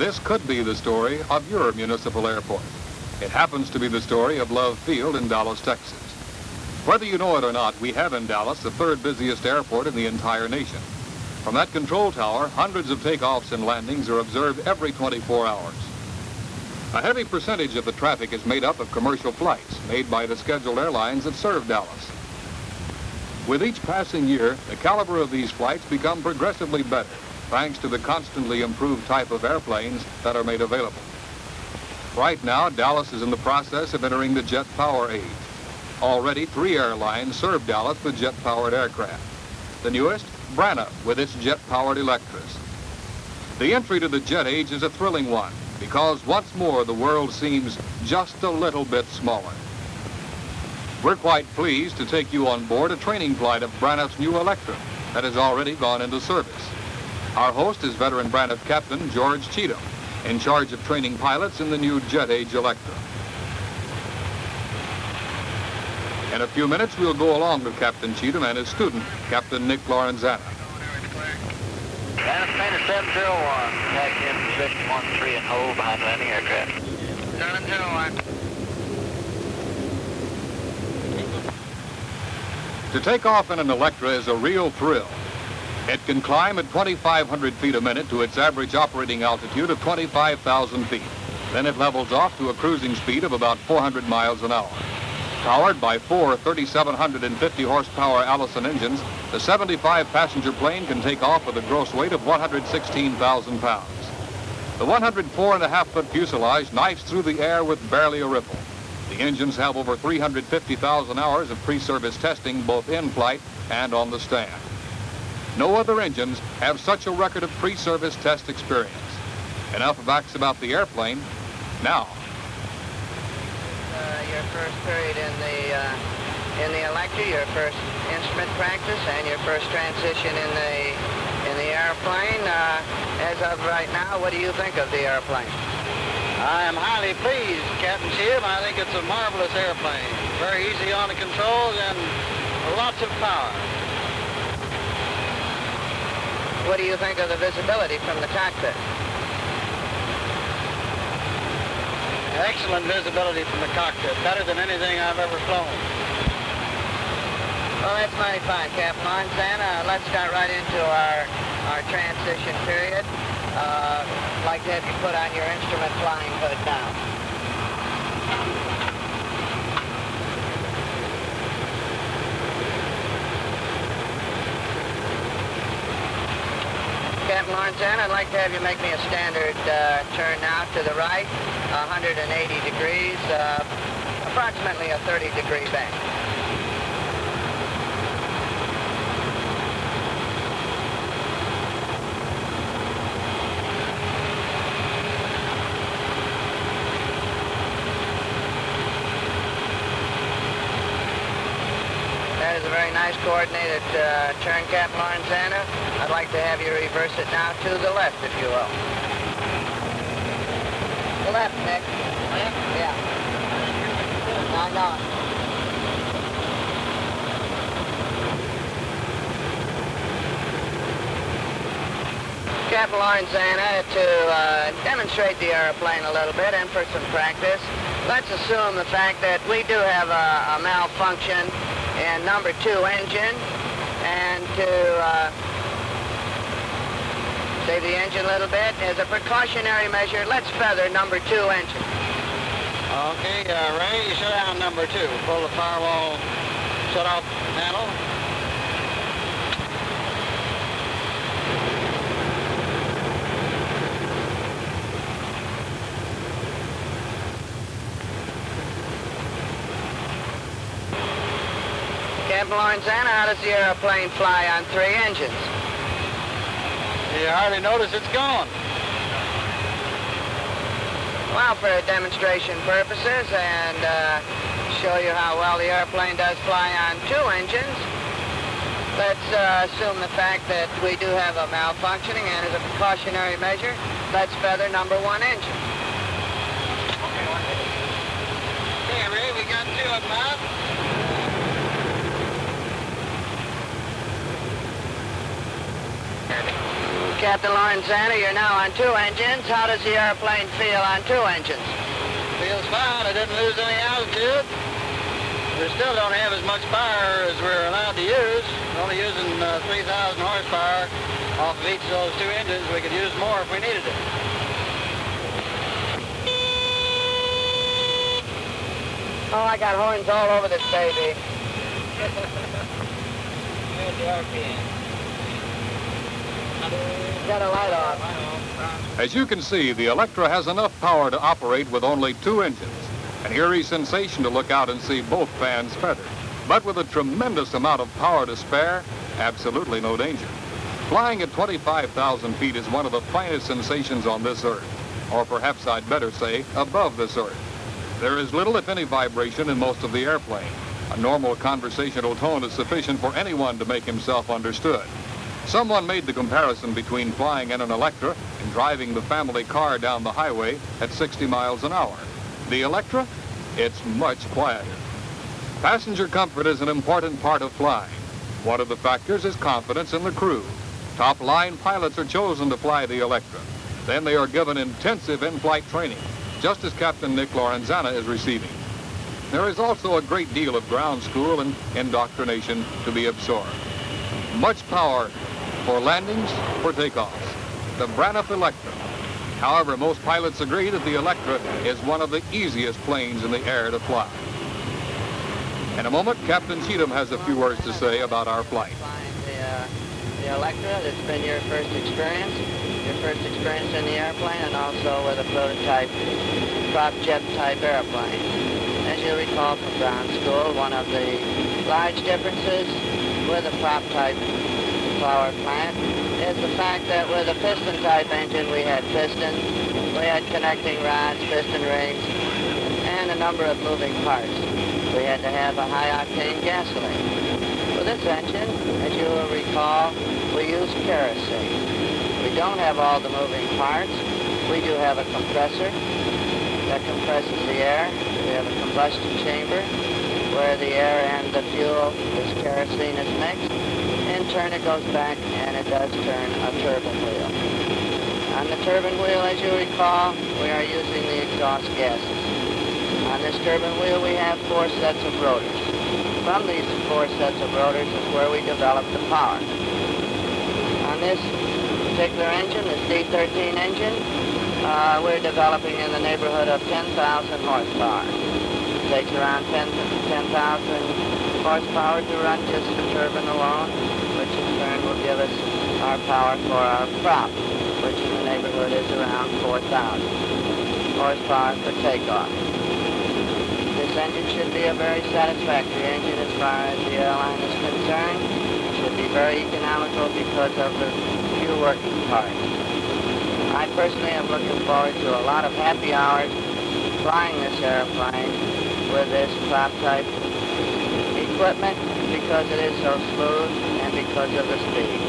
This could be the story of your municipal airport. It happens to be the story of Love Field in Dallas, Texas. Whether you know it or not, we have in Dallas the third busiest airport in the entire nation. From that control tower, hundreds of takeoffs and landings are observed every 24 hours. A heavy percentage of the traffic is made up of commercial flights made by the scheduled airlines that serve Dallas. With each passing year, the caliber of these flights become progressively better, thanks to the constantly improved type of airplanes that are made available. Right now, Dallas is in the process of entering the jet power age. Already, 3 airlines serve Dallas with jet-powered aircraft. The newest, Braniff, with its jet-powered Electras. The entry to the jet age is a thrilling one, because once more the world seems just a little bit smaller. We're quite pleased to take you on board a training flight of Braniff's new Electra that has already gone into service. Our host is veteran Braniff Captain George Cheatham, in charge of training pilots in the new jet age Electra. In a few minutes, we'll go along with Captain Cheatham and his student, Captain Nick Lorenzana. Braniff Main 701, taxi in position 13 and hold behind landing aircraft. 701. To take off in an Electra is a real thrill. It can climb at 2,500 feet a minute to its average operating altitude of 25,000 feet. Then it levels off to a cruising speed of about 400 miles an hour. Powered by 4 3,750 horsepower Allison engines, the 75-passenger plane can take off with a gross weight of 116,000 pounds. The 104.5-foot fuselage knifes through the air with barely a ripple. The engines have over 350,000 hours of pre-service testing both in flight and on the stand. No other engines have such a record of pre-service test experience. Enough facts about the airplane. Now, your first period in the Electra, your first instrument practice, and your first transition in the airplane. As of right now, what do you think of the airplane? I am highly pleased, Captain Cheatham. I think it's a marvelous airplane. Very easy on the controls and lots of power. What do you think of the visibility from the cockpit? Excellent visibility from the cockpit, better than anything I've ever flown. Well, that's mighty fine, Captain Lorenzana. Let's start right into our transition period. I'd like to have you put on your instrument flying hood now. Captain Lorenzana, I'd like to have you make me a standard turn now to the right, 180 degrees, approximately a 30-degree bank. That is a very nice coordinated turn, Captain Lorenzana. I'd like to have you reverse it now to the left, if you will. The left, Nick. Left? Yeah. No. Captain Lorenzana, to demonstrate the airplane a little bit and for some practice, let's assume the fact that we do have a malfunction in number 2 engine, and to save the engine a little bit, as a precautionary measure, let's feather number 2 engine. Okay, Ray, shut down number 2. Pull the firewall shut-off panel. Captain Lorenzana, how does the airplane fly on 3 engines? You hardly notice it's gone. Well, for demonstration purposes and show you how well the airplane does fly on 2 engines, let's assume the fact that we do have a malfunctioning, and as a precautionary measure, let's feather number 1 engine. Okay, Ray, we got 2 of them out. Captain Lorenzana, you're now on 2 engines. How does the airplane feel on 2 engines? Feels fine. I didn't lose any altitude. We still don't have as much power as we're allowed to use. We're only using 3,000 horsepower off of each of those 2 engines. We could use more if we needed it. Oh, I got horns all over this baby. There's the RPM. Got a light off. As you can see, the Electra has enough power to operate with only 2 engines. An eerie sensation to look out and see both fans feathered. But with a tremendous amount of power to spare, absolutely no danger. Flying at 25,000 feet is one of the finest sensations on this earth. Or perhaps I'd better say, above this earth. There is little, if any, vibration in most of the airplane. A normal conversational tone is sufficient for anyone to make himself understood. Someone made the comparison between flying in an Electra and driving the family car down the highway at 60 miles an hour. The Electra? It's much quieter. Passenger comfort is an important part of flying. One of the factors is confidence in the crew. Top-line pilots are chosen to fly the Electra. Then they are given intensive in-flight training, just as Captain Nick Lorenzana is receiving. There is also a great deal of ground school and indoctrination to be absorbed. Much power for landings, for takeoffs. The Braniff Electra. However, most pilots agree that the Electra is one of the easiest planes in the air to fly. In a moment, Captain Cheatham has a few words to say about our flight. The Electra, that's been your first experience in the airplane, and also with a prototype prop jet type airplane. As you recall from ground school, one of the large differences with a prop type power plant is the fact that with a piston type engine we had pistons, we had connecting rods, piston rings, and a number of moving parts. We had to have a high octane gasoline. For this engine, as you will recall, we use kerosene. We don't have all the moving parts. We do have a compressor that compresses the air. We have a combustion chamber where the air and the fuel, this kerosene, is mixed. In turn, it goes back and it does turn a turbine wheel. On the turbine wheel, as you recall, we are using the exhaust gases. On this turbine wheel, we have 4 sets of rotors. From these 4 sets of rotors is where we develop the power. On this particular engine, this D13 engine, we're developing in the neighborhood of 10,000 horsepower. It takes around 10,000 horsepower to run just the turbine alone, which in turn will give us our power for our prop, which in the neighborhood is around 4,000 horsepower for takeoff. This engine should be a very satisfactory engine as far as the airline is concerned. It should be very economical because of the few working parts. I personally am looking forward to a lot of happy hours flying this airplane with this prop type equipment because it is so smooth and because of the speed.